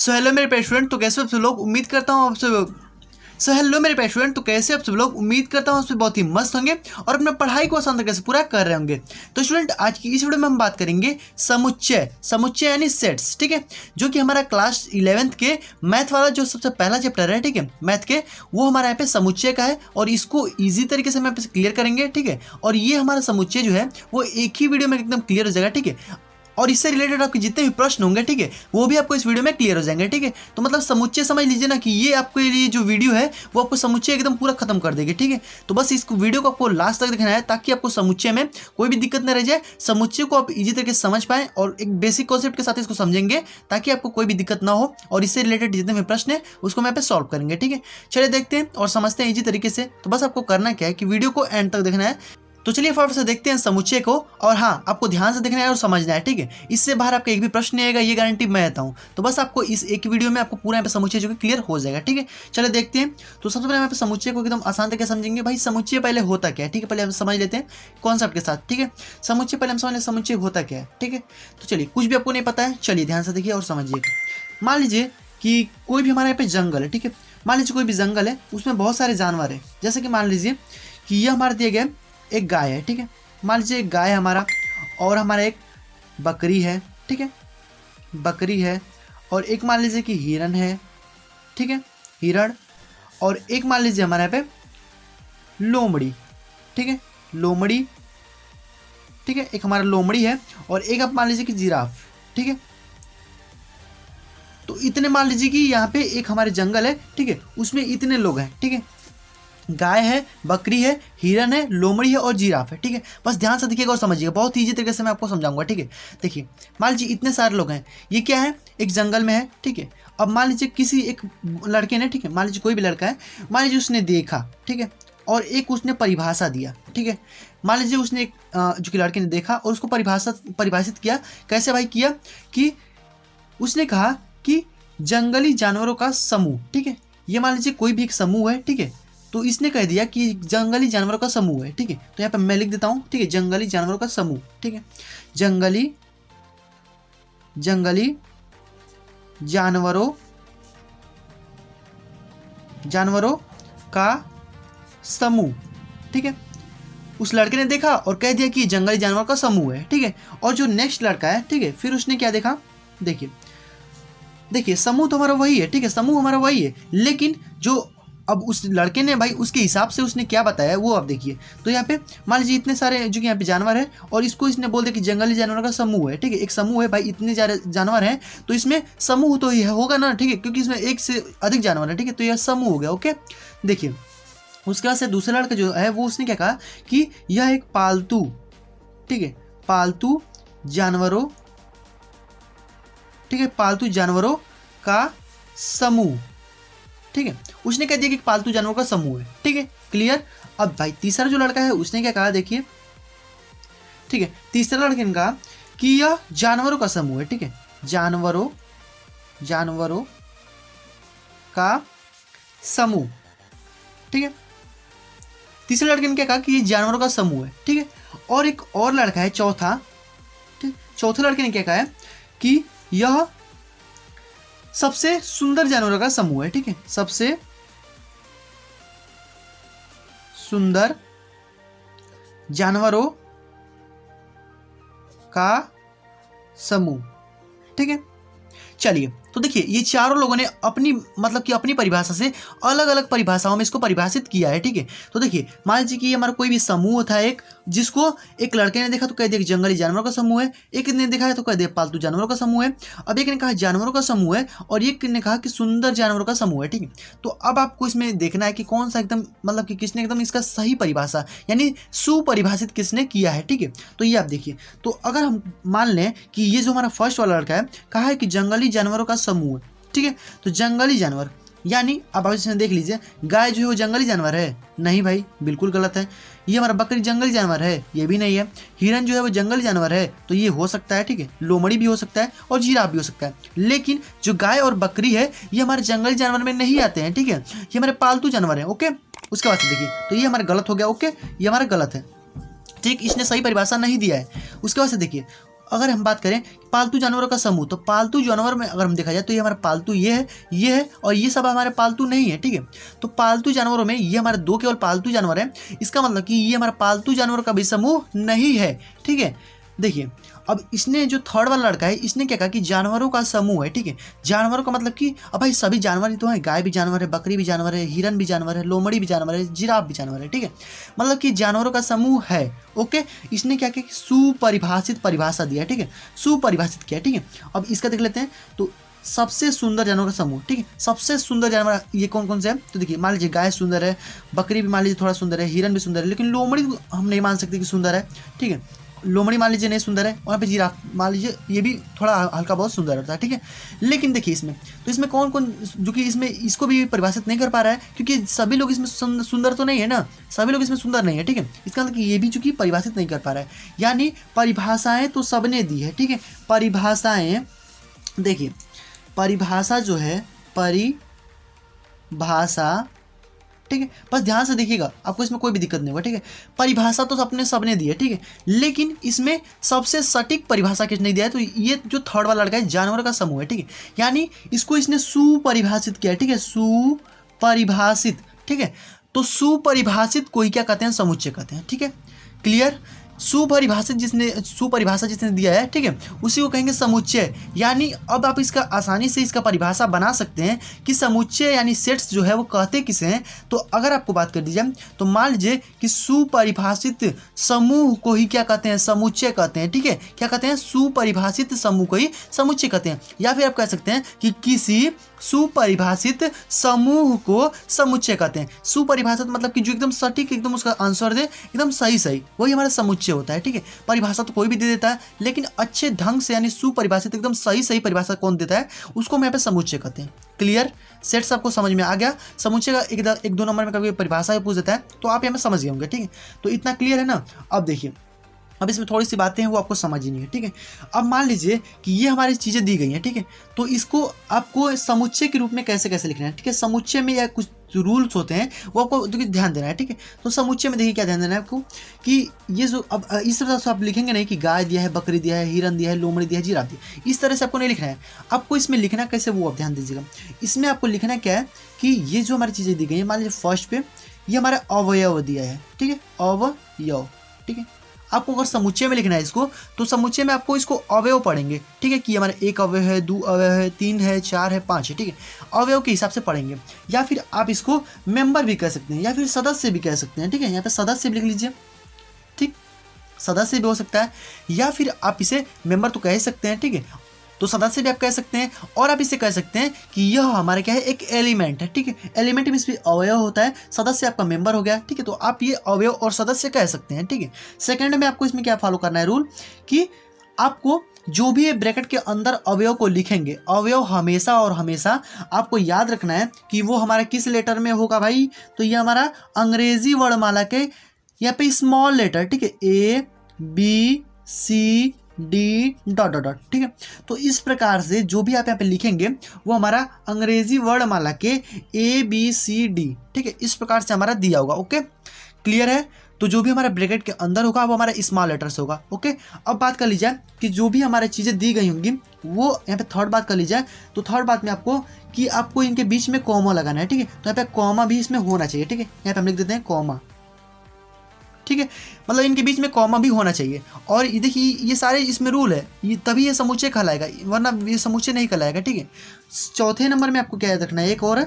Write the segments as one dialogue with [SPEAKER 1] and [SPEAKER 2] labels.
[SPEAKER 1] So hello मेरे प्यारे student, तो कैसे आप सब लोग? उम्मीद करता हूँ आप सब उम्मीद करता हूँ आप सब बहुत ही मस्त होंगे और अपने पढ़ाई को आसान तरीके से पूरा कर रहे होंगे। तो स्टूडेंट, आज की इस वीडियो में हम बात करेंगे समुच्चय यानी सेट्स, ठीक है, जो कि हमारा क्लास 11th के मैथ वाला जो सबसे पहला चैप्टर है, ठीक है, मैथ के, वो हमारा यहाँ पे समुच्चय का है और इसको ईजी तरीके से हम यहाँ पे क्लियर करेंगे, ठीक है। और ये हमारा समुच्चय जो है वो एक ही वीडियो में एकदम क्लियर हो जाएगा, ठीक है। और इससे रिलेटेड आपके जितने भी प्रश्न होंगे, ठीक है, वो भी आपको इस वीडियो में क्लियर हो जाएंगे, ठीक है। तो मतलब समुच्चय समझ लीजिए ना कि ये आपके लिए जो वीडियो है वो आपको समुच्चय एकदम पूरा खत्म कर देगी, ठीक है। तो बस इस वीडियो को आपको लास्ट तक देखना है ताकि आपको समुच्चय में कोई भी दिक्कत न रह जाए, समुच्चय को आप इजी तरीके से समझ पाएं और एक बेसिक कॉन्सेप्ट के साथ इसको समझेंगे ताकि आपको कोई भी दिक्कत ना हो और इससे रिलेटेड जितने भी प्रश्न है उसको हम यहाँ पे सॉल्व करेंगे, ठीक है। चलिए देखते हैं और समझते हैं इजी तरीके से। तो बस आपको करना क्या है कि वीडियो को एंड तक देखना है। तो चलिए फटाफट से देखते हैं समुच्चय को। और हाँ, आपको ध्यान से देखना है और समझना है, ठीक है। इससे बाहर आपका एक भी प्रश्न नहीं आएगा, ये गारंटी मैं देता हूँ। तो बस आपको इस एक वीडियो में आपको पूरा यहाँ पे समुच्चय जो कि क्लियर हो जाएगा, ठीक है। चलिए देखते हैं। तो सबसे पहले यहाँ पे समुच्चय को एकदम आसान तरीके से समझेंगे। भाई समुच्चय पहले होता क्या है, ठीक है, पहले हम समझ लेते हैं कॉन्सेप्ट के साथ, ठीक है। समुच्चय पहले हम समझ लें समुच्चय होता क्या है, ठीक है। तो चलिए, कुछ भी आपको नहीं पता है, चलिए ध्यान से देखिए और समझिएगा। मान लीजिए कि कोई भी हमारे यहाँ पे जंगल है, ठीक है। मान लीजिए कोई भी जंगल है, उसमें बहुत सारे जानवर है। जैसे कि मान लीजिए कि ये हमारे दिए गए एक गाय है, ठीक है। मान लीजिए एक गाय है हमारा और हमारा एक बकरी है, ठीक है, बकरी है। और एक मान लीजिए कि हिरन है, ठीक है, हिरण। और एक मान लीजिए हमारे यहाँ पे लोमड़ी, ठीक है, लोमड़ी, ठीक है, एक हमारा लोमड़ी है। और एक आप मान लीजिए कि जिराफ, ठीक है। तो इतने मान लीजिए कि यहाँ पे एक हमारे जंगल है, ठीक है, उसमें इतने लोग हैं, ठीक है। गाय है, बकरी है, हिरन है, लोमड़ी है और जिराफ है, ठीक है। बस ध्यान से देखिएगा और समझिएगा, बहुत ईजी तरीके से मैं आपको समझाऊंगा, ठीक है। देखिए, मान लीजिए इतने सारे लोग हैं, ये क्या है, एक जंगल में है, ठीक है। अब मान लीजिए किसी एक लड़के ने, ठीक है, मान लीजिए कोई भी लड़का है, मान लीजिए उसने देखा, ठीक है, और एक उसने परिभाषा दिया, ठीक है। मान लीजिए उसने एक जो कि लड़के ने देखा और उसको परिभाषित किया। कैसे भाई किया कि उसने कहा कि जंगली जानवरों का समूह, ठीक है। ये मान लीजिए कोई भी एक समूह है, ठीक है। तो इसने कह दिया कि जंगली जानवरों का समूह है, ठीक है। तो यहाँ पे मैं लिख देता हूँ, ठीक है, जंगली जानवरों का समूह, ठीक है, जंगली जानवरों का समूह, ठीक है। उस लड़के ने देखा और कह दिया कि जंगली जानवरों का समूह है, ठीक है। और जो नेक्स्ट लड़का है, ठीक है, फिर उसने क्या देखा, देखिए समूह तो हमारा वही है, ठीक है, समूह हमारा वही है, लेकिन जो अब उस लड़के ने भाई उसके हिसाब से उसने क्या बताया वो आप देखिए। तो यहाँ पे मान लीजिए इतने सारे जो कि यहाँ पे जानवर है और इसको इसने बोल दिया कि जंगली जानवरों का समूह है, ठीक है। एक समूह है भाई, इतने जानवर हैं तो इसमें समूह तो यह होगा ना, ठीक है, क्योंकि इसमें एक से अधिक जानवर है, ठीक है। तो यह समूह हो गया, ओके। देखिए उसके बाद से दूसरा लड़का जो है वो उसने क्या कहा कि यह एक पालतू, ठीक है, पालतू जानवरों, ठीक है, पालतू जानवरों का समूह, ठीक है। उसने कह दिया कि पालतू जानवरों का समूह है, ठीक है, क्लियर। अब भाई तीसरा जो लड़का है उसने क्या कहा, देखिए, ठीक है, तीसरा लड़के ने कहा कि यह जानवरों का समूह है, ठीक है, जानवरों का समूह, ठीक है। तीसरे लड़के ने क्या कहा कि ये जानवरों का समूह है, ठीक है। और एक और लड़का है चौथा, ठीक, चौथे लड़के ने क्या कहा है कि यह सबसे सुंदर जानवरों का समूह है, ठीक है, सबसे सुंदर जानवरों का समूह, ठीक है। चलिए, तो देखिए ये चारों लोगों ने अपनी मतलब कि अपनी परिभाषा से अलग अलग परिभाषाओं में इसको परिभाषित किया है, ठीक है। तो देखिए मान लीजिए कि हमारा कोई भी समूह था एक, जिसको एक लड़के ने देखा तो कह दिया कि जंगली जानवरों का समूह है, एक ने देखा है तो कह दिया पालतू जानवरों का समूह है। अब एक ने कहा जानवरों का समूह है और एक ने कहा कि सुंदर जानवरों का समूह है, ठीक है। तो अब आपको इसमें देखना है कि कौन सा एकदम मतलब कि किसने एकदम इसका सही परिभाषा यानी सुपरिभाषित किसने किया है, ठीक है। तो ये आप देखिए, तो अगर हम मान लें कि ये जो हमारा फर्स्ट वाला लड़का है कहा है कि जंगली जानवरों का समूह, ठीक है। तो जंगली जानवर यानी अब आप इसमें देख लीजिए, गाय जो है वो जंगली जानवर है, नहीं भाई, बिल्कुल गलत है। ये हमारा बकरी जंगली जानवर है, ये भी नहीं है। हिरन जो है वो जंगली जानवर है, तो ये हो सकता है, ठीक है, लोमड़ी भी हो सकता है और जिराफ भी हो सकता है। लेकिन जो गाय और बकरी है ये हमारे जंगली जानवर में नहीं आते हैं, ठीक है, ये हमारे पालतू जानवर है, ओके। उसके बाद से देखिए, तो ये हमारा गलत हो गया, ओके, ये हमारा गलत है, ठीक, इसने सही परिभाषा नहीं दिया है। उसके बाद से देखिए अगर हम बात करें पालतू जानवरों का समूह, तो पालतू जानवर में अगर हम देखा जाए तो ये हमारा पालतू ये है और ये सब हमारे पालतू नहीं है, ठीक है। तो पालतू जानवरों में ये हमारे 2 केवल पालतू जानवर हैं, इसका मतलब कि ये हमारा पालतू जानवरों का भी समूह नहीं है, ठीक है। देखिए अब इसने जो थर्ड वाला लड़का है इसने क्या कहा कि जानवरों का समूह है, ठीक है। जानवरों का मतलब कि अब भाई सभी जानवर ही तो हैं, गाय भी जानवर है, बकरी भी जानवर है, हिरन भी जानवर है, लोमड़ी भी जानवर है, जिराफ भी जानवर है, ठीक है। मतलब कि जानवरों का समूह है, ओके। इसने क्या किया कि सुपरिभाषित परिभाषा दिया, ठीक है, सुपरिभाषित किया, ठीक है। अब इसका देख लेते हैं। तो सबसे सुंदर जानवर का समूह, ठीक है, सबसे सुंदर जानवर ये कौन कौन से हैं? तो देखिए मान लीजिए गाय सुंदर है, बकरी भी मान लीजिए थोड़ा सुंदर है, हिरन भी सुंदर है, लेकिन लोमड़ी हम नहीं मान सकते कि सुंदर है, ठीक है। लोमड़ी मान लीजिए नहीं सुंदर है, वहाँ पे जिराफ मान लीजिए ये भी थोड़ा हल्का बहुत सुंदर होता है, ठीक है। लेकिन देखिए इसमें तो इसमें कौन कौन जो कि इसमें इसको भी परिभाषित नहीं कर पा रहा है, क्योंकि सभी लोग इसमें सुंदर तो नहीं है ना, सभी लोग इसमें सुंदर नहीं है, ठीक है। इसका मतलब कि ये भी चूंकि परिभाषित नहीं कर पा रहा है, यानी परिभाषाएं तो सबने दी है, ठीक है। परिभाषाएं देखिए, परिभाषा जो है परिभाषा, ठीक है, बस ध्यान से देखिएगा, आपको इसमें कोई भी दिक्कत नहीं होगा, ठीक है। परिभाषा तो अपने सबने दी है, ठीक है, लेकिन इसमें सबसे सटीक परिभाषा किसने नहीं दिया है? तो ये जो थर्ड वाला लड़का है जानवरों का समूह है, ठीक है, यानी इसको इसने सुपरिभाषित किया है, ठीक है, सुपरिभाषित, ठीक है। तो सुपरिभाषित को ही क्या कहते हैं? समुच्चय कहते हैं, ठीक है, क्लियर। सुपरिभाषा जिसने दिया है, ठीक है, उसी को कहेंगे समुच्चय। यानी अब आप इसका आसानी से इसका परिभाषा बना सकते हैं कि समुच्चय यानी सेट्स जो है वो कहते किसे हैं। तो अगर आपको बात कर दी जाए तो मान लीजिए कि सुपरिभाषित समूह को ही क्या कहते हैं? समुच्चय कहते हैं, ठीक है। क्या कहते हैं? सुपरिभाषित समूह को ही समुच्चय कहते हैं। या फिर आप कह सकते हैं कि किसी सुपरिभाषित समूह को समुच्चय कहते हैं। सुपरिभाषित मतलब कि जो एकदम सटीक, एकदम उसका आंसर दे एकदम सही, वही हमारा समुच्चय होता है, ठीक है। परिभाषा तो कोई भी दे देता है, लेकिन अच्छे ढंग से यानी सुपरिभाषित एकदम सही परिभाषा कौन देता है उसको हम यहाँ पे समुच्चय कहते हैं। क्लियर? सेट्स आपको समझ में आ गया। समुच्चय का एक दो नंबर में कभी परिभाषा पूछ देता है तो आप यहाँ पे समझ गए होंगे, ठीक है। तो इतना क्लियर है ना। अब देखिए, अब इसमें थोड़ी सी बातें हैं वो आपको समझ ही नहीं है, ठीक है। अब मान लीजिए कि ये हमारी चीज़ें दी गई हैं, ठीक है, तो इसको आपको समुच्चय के रूप में कैसे लिखना है, ठीक है। समुच्चय में या कुछ रूल्स होते हैं वो आपको ध्यान देना है, ठीक है। तो समुच्चय में देखिए क्या ध्यान देना है आपको कि ये जो अब इस तरह से आप लिखेंगे नहीं कि गाय दिया है, बकरी दिया है, हिरन दिया है, लोमड़ी दिया है, जिराफ दिया, इस तरह से आपको नहीं लिखना है। आपको इसमें लिखना कैसे वो आप ध्यान दीजिएगा। इसमें आपको लिखना क्या है कि ये जो हमारी चीज़ें दी गई हैं, मान लीजिए फर्स्ट पे ये हमारा अवयव दिया है, ठीक है, अवयव, ठीक है। आपको अगर समुच्चय में लिखना है इसको तो समुच्चय में आपको इसको अवयव पढ़ेंगे, ठीक है, कि हमारे 1 अवयव है, 2 अवयव है, 3 है, 4 है, 5 है, ठीक है, अवयव के हिसाब से पढ़ेंगे। या फिर आप इसको मेंबर भी कह सकते हैं या फिर सदस्य भी कह सकते हैं, ठीक है। यहाँ पे सदस्य भी लिख लीजिए, ठीक, सदस्य भी हो सकता है, या फिर आप इसे मेंबर तो कह ही सकते हैं, ठीक है। तो सदस्य भी आप कह सकते हैं, और आप इसे कह सकते हैं कि यह हमारा क्या है, एक एलिमेंट है, ठीक है। एलिमेंट में इसमें अवयव होता है, सदस्य आपका मेंबर हो गया, ठीक है। तो आप ये अवयव और सदस्य कह सकते हैं, ठीक है। सेकंड में आपको इसमें क्या फॉलो करना है रूल कि आपको जो भी ये ब्रैकेट के अंदर अवयव को लिखेंगे, अवयव हमेशा और हमेशा आपको याद रखना है कि वो हमारा किस लेटर में होगा भाई। तो ये हमारा अंग्रेजी वर्णमाला के यहाँ पे स्मॉल लेटर, ठीक है, ABCD डॉट, ठीक है। तो इस प्रकार से जो भी आप यहाँ पे लिखेंगे वो हमारा अंग्रेजी वर्णमाला के ABCD, ठीक है, इस प्रकार से हमारा दिया होगा। ओके, क्लियर है। तो जो भी हमारा ब्रैकेट के अंदर होगा वो हमारा स्मॉल लेटर से होगा। ओके, अब बात कर लीजिए कि जो भी हमारी चीज़ें दी गई होंगी वो यहाँ पे थर्ड बात कर लीजिए। तो थर्ड बात में आपको कि आपको इनके बीच में कॉमा लगाना है, ठीक है। तो यहाँ पे कॉमा भी इसमें होना चाहिए, ठीक है। यहाँ पे हम लिख देते हैं कॉमा, ठीक है, मतलब इनके बीच में कॉमा भी होना चाहिए। और ये देखिए ये सारे इसमें रूल है, ये तभी ये समुच्चय कहलाएगा, वरना ये समुच्चय नहीं कहलाएगा, ठीक है। चौथे नंबर में आपको क्या याद रखना है एक और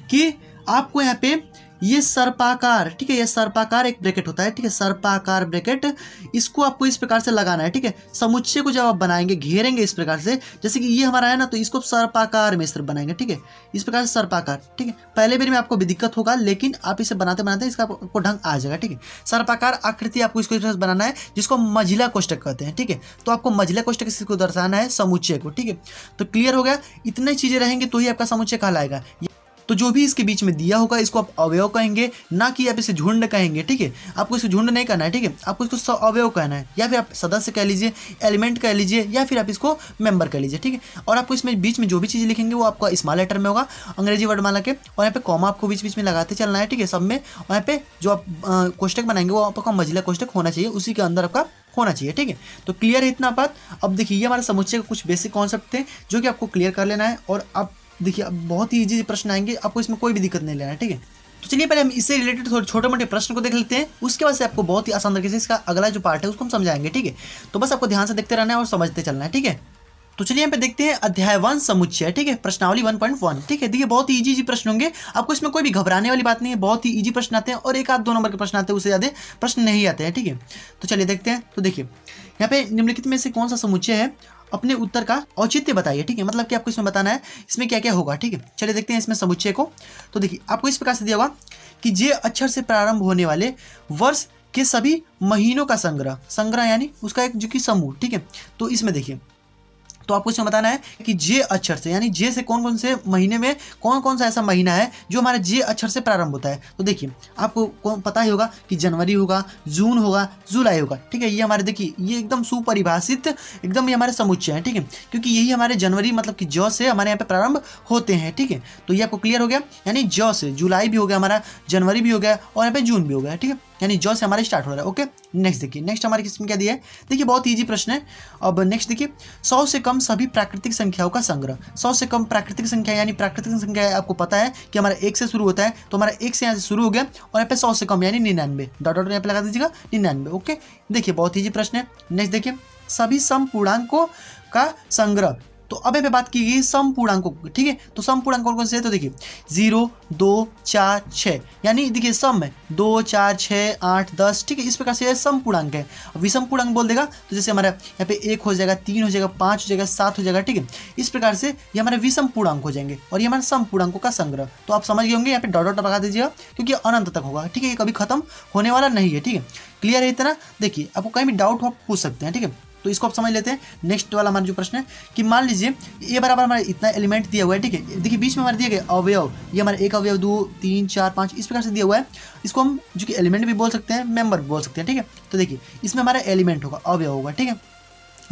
[SPEAKER 1] कि आपको यहाँ पे ये सर्पाकार, ठीक है, ये सर्पाकार एक ब्रैकेट होता है, ठीक है, सर्पाकार ब्रैकेट, इसको आपको इस प्रकार से लगाना है, ठीक है। समुच्चय को जब आप बनाएंगे, घेरेंगे इस प्रकार से, जैसे कि ये हमारा है ना, तो इसको सर्पाकार में इस तरह बनाएंगे, ठीक है, इस प्रकार से सर्पाकार, ठीक है। पहले बार में आपको भी दिक्कत होगा, लेकिन आप इसे बनाते बनाते इसका आपको ढंग आ जाएगा, ठीक है। सर्पाकार आकृति आपको इसको इस तरह से बनाना है जिसको मंझिला कोष्ठक कहते हैं, ठीक है। तो आपको मंझिला कोष्ठक इसको दर्शाना है समुच्चय को, ठीक है। तो क्लियर हो गया, इतनी चीज़ें रहेंगी तो ही आपका समुच्चय कहलाएगा। तो जो भी इसके बीच में दिया होगा इसको आप अवयव कहेंगे, ना कि आप इसे झुंड कहेंगे, ठीक है। आपको इसको झुंड नहीं करना है, ठीक है, आपको इसको अवयव कहना है, या फिर आप सदस्य कह लीजिए, एलिमेंट कह लीजिए, या फिर आप इसको मेंबर कह लीजिए, ठीक है। और आपको इसमें बीच में जो भी चीज़ें लिखेंगे वो आपका स्मॉल लेटर में होगा, अंग्रेजी वर्णमाला के, और यहाँ पे कॉमा आपको बीच बीच में लगाते चलना है, ठीक है, सब में। और यहाँ पे जो आप कोष्टक बनाएंगे वो आपका मंझिला कोष्टक होना चाहिए, उसी के अंदर आपका होना चाहिए, ठीक है। तो क्लियर है इतना बात। अब देखिए ये हमारे समुच्चय के कुछ बेसिक कॉन्सेप्ट थे जो कि आपको क्लियर कर लेना है, और अब देखिए अब बहुत ही ईजी प्रश्न आएंगे, आपको इसमें कोई भी दिक्कत नहीं लेना है, ठीक है। तो चलिए पहले हम इससे रिलेटेड थोड़े छोटे मोटे प्रश्न को देख लेते हैं, उसके बाद से आपको बहुत ही आसान तरीके से इसका अगला जो पार्ट है उसको हम समझाएंगे, ठीक है। तो बस आपको ध्यान से देखते रहना है और समझते चलना है, ठीक है। तो चलिए यहाँ पे देखते हैं अध्याय 1 समुच्चय, ठीक है, प्रश्नावली 1.1, ठीक है। देखिए बहुत ही इजी प्रश्न होंगे, आपको इसमें कोई भी घबराने वाली बात नहीं है, बहुत ही इजी प्रश्न आते हैं और एक आध 2 नंबर के प्रश्न आते हैं, उससे ज़्यादा प्रश्न नहीं आते हैं, ठीक है। तो चलिए देखते हैं। तो देखिए यहाँ पे निम्नलिखित में से कौन सा समुच्चय है, अपने उत्तर का औचित्य बताइए, ठीक है। मतलब कि आपको इसमें बताना है इसमें क्या क्या होगा, ठीक है। चलिए देखते हैं इसमें समुच्चय को। तो देखिए आपको इस प्रकार से दिया होगा कि जे अक्षर से प्रारंभ होने वाले वर्ष के सभी महीनों का संग्रह यानी उसका एक जो कि समूह, ठीक है। तो इसमें देखिए तो आपको इसमें बताना है कि जे अक्षर से, यानी जे से कौन कौन से महीने में कौन कौन सा ऐसा महीना है जो हमारे जे अक्षर से प्रारंभ होता है। तो देखिए आपको पता ही होगा कि जनवरी होगा, जून होगा, जुलाई होगा, ठीक है। ये हमारे देखिए ये एकदम सुपरिभाषित एकदम ये हमारे समुच्चय हैं, ठीक है, क्योंकि यही हमारे जनवरी मतलब कि ज से हमारे यहाँ पे प्रारंभ होते हैं, ठीक है। तो ये आपको क्लियर हो गया, यानी ज से जुलाई भी हो गया हमारा, जनवरी भी हो गया और यहाँ पे जून भी हो गया, ठीक है, यानी ज से हमारे स्टार्ट हो रहा है। ओके नेक्स्ट देखिए, नेक्स्ट हमारे किसमें क्या दिया है, देखिए बहुत इजी प्रश्न है। अब नेक्स्ट देखिए 100 से कम सभी प्राकृतिक संख्याओं का संग्रह। 100 से कम प्राकृतिक संख्या, यानी प्राकृतिक संख्या आपको पता है कि हमारा 1 से शुरू होता है, तो हमारा 1 से यहाँ से शुरू हो गया और यहाँ पे 100 से कम यानी 99, डॉट डॉट यहाँ पे लगा दीजिएगा 99। ओके देखिए बहुत ईजी प्रश्न है। नेक्स्ट देखिए सभी समपूर्णांकों का संग्रह। तो अब यहाँ पे बात की गई समपूर्णांकों, ठीक है। तो समपूर्णांक कौन कौन से है, तो देखिए 0, 2, 4, 6, यानी देखिए सम है 2, 4, 6, 8, 10, ठीक है। इस प्रकार से समपूर्णांक है। विषम पूर्णांक बोल देगा तो जैसे हमारा यहाँ पे 1 हो जाएगा, 3 हो जाएगा, 5 हो जाएगा, 7 हो जाएगा, ठीक है। इस प्रकार से ये हमारे विषम पूर्णांक हो जाएंगे और ये हमारे समपूर्णांकों का संग्रह। तो आप समझ गए होंगे, यहाँ पे डॉट डॉट लगा दीजिएगा क्योंकि अनंत तक होगा, ठीक है, ये कभी खत्म होने वाला नहीं है, ठीक है। क्लियर है इतना। देखिए आपको कहीं भी डाउट हो आप पूछ सकते हैं, ठीक है। तो इसको आप समझ लेते हैं। नेक्स्ट वाला हमारा जो प्रश्न है कि मान लीजिए ए बराबर हमारा इतना एलिमेंट दिया हुआ है, ठीक है। देखिए बीच में हमारे दिए गए अवयव, ये हमारे 1 अवयव, 2, 3, 4, 5 इस प्रकार से दिया हुआ है। इसको हम जो कि एलिमेंट भी बोल सकते हैं, मेंबर भी बोल सकते हैं, ठीक है। तो देखिए इसमें हमारा एलिमेंट होगा, अवयव होगा, ठीक है।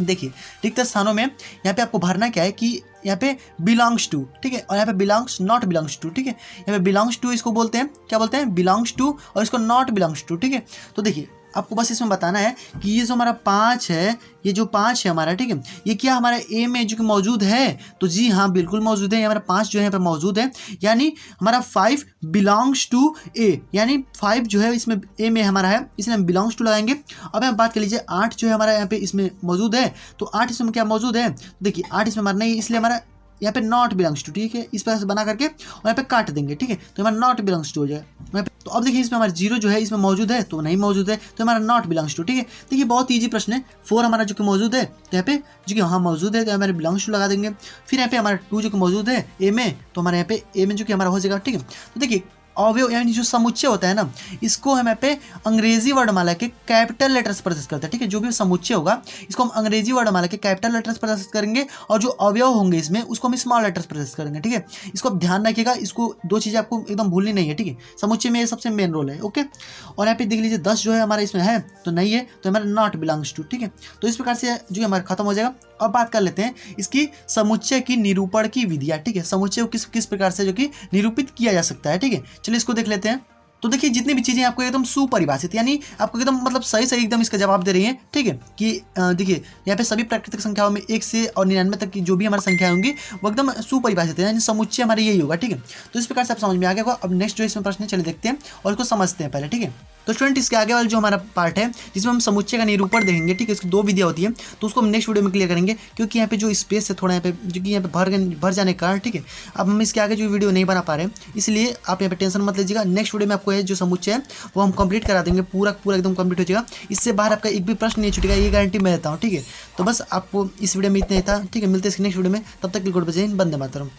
[SPEAKER 1] देखिए रिक्त स्थानों में यहाँ पे आपको भरना क्या है कि यहाँ पे बिलोंग्स टू, ठीक है, और यहाँ पे बिलोंग्स नॉट बिलोंग्स टू, ठीक है। यहाँ पे बिलोंग्स टू इसको बोलते हैं, क्या बोलते हैं, बिलोंग्स टू, और इसको नॉट बिलोंग्स टू, ठीक है। तो देखिए आपको बस इसमें बताना है कि ये जो हमारा 5 है, ये जो 5 है हमारा, ठीक है, ये क्या हमारा ए में जो कि मौजूद है, तो जी हाँ बिल्कुल मौजूद है। हमारा 5 जो है यहाँ पे मौजूद है, यानी हमारा 5 बिलोंग्स टू ए, यानी 5 जो है इसमें ए में हमारा है, इसलिए हम बिलोंग्स टू लगाएंगे। अब यहाँ बात कर लीजिए 8 जो है हमारा यहाँ पे इसमें मौजूद है, तो 8 इसमें क्या मौजूद है, देखिए 8 इसमें हमारा नहीं है, इसलिए हमारा यहाँ पे नॉट बिलोंग्स टू, ठीक है। इस प्रकार से बना करके और यहाँ पे काट देंगे, ठीक है, तो हमारा नॉट बिलोंग्स टू हो जाएगा। तो अब देखिए इसमें हमारा 0 जो है इसमें मौजूद है, तो नहीं मौजूद है, तो हमारा नॉट बिलोंग्स टू, ठीक है। देखिए बहुत ईजी प्रश्न है। 4 हमारा जो कि मौजूद है, तो यहाँ पे जो कि हाँ मौजूद है, तो हमारे बिलोंग्स टू लगा देंगे। फिर यहाँ पे हमारा 2 जो कि मौजूद है ए में, तो हमारे यहाँ पे ए में जो कि हमारा हो जाएगा, ठीक है। तो देखिए अवयव यानी जो समुच्चय होता है ना, इसको हम यहाँ पे अंग्रेजी वर्णमाला के कैपिटल लेटर्स प्रदर्शित करते हैं, ठीक है। जो भी समुच्चय होगा इसको हम अंग्रेजी वर्णमाला के कैपिटल लेटर्स प्रदर्शित करेंगे और जो अवयव होंगे इसमें उसको हम स्मॉल लेटर्स प्रदर्शित करेंगे, ठीक है। इसको आप ध्यान रखिएगा, इसको 2 चीज़ें आपको एकदम भूलनी नहीं है, ठीक है। समुच्चय में ये सबसे मेन रोल है, ओके। और यहाँ पे देख लीजिए 10 जो है हमारा इसमें है, तो नहीं है, तो हमारा नॉट बिलोंग्स टू, ठीक है। तो इस प्रकार से जो हमारा खत्म हो जाएगा। अब बात कर लेते हैं इसकी समुच्चय की निरूपण की विधियाँ, ठीक है। समुच्चय को किस प्रकार से जो कि निरूपित किया जा सकता है, ठीक है। चलिए इसको देख लेते हैं। तो देखिए जितनी भी चीज़ें आपको एकदम सुपरिभाषित, यानी आपको एकदम मतलब सही सही एकदम इसका जवाब दे रही हैं, ठीक है। कि देखिए यहाँ पे सभी प्राकृतिक संख्याओं में 1 से और 99 तक की जो भी हमारी संख्या होंगी वो एकदम सुपरिभाषित है, यानी समुच्चय हमारे यही होगा, ठीक है। तो इस प्रकार से आप समझ में आ गया होगा। अब नेक्स्ट जो इसमें प्रश्न चले देखते हैं और इसको समझते हैं पहले, ठीक है। तो स्टूडेंट इसके आगे वाला जो हमारा पार्ट है जिसमें हम समुच्चय का निरूपण देखेंगे, ठीक है, इसकी 2 विधियाँ होती है, तो उसको हम नेक्स्ट वीडियो में क्लियर करेंगे, क्योंकि यहाँ पे जो स्पेस है थोड़ा यहाँ पे जो कि यहाँ पे भर जाने का कारण, ठीक है। अब हम इसके आगे जो वीडियो नहीं बना पा रहे हैं, इसलिए आप यहाँ पे टेंशन मत लीजिएगा। नेक्स्ट वीडियो में आपको जो समुच्चय है वो हम कंप्लीट करा देंगे, पूरा एकदम कंप्लीट हो जाएगा। इससे बाहर आपका एक भी प्रश्न नहीं छूटेगा, ये गारंटी मैं देता हूँ, ठीक है। तो बस आपको इस वीडियो में इतना ही था, ठीक है। मिलते हैं इसके नेक्स्ट वीडियो में, तब तक के लिए गुड बाय, जय हिंद, वंदे मातरम।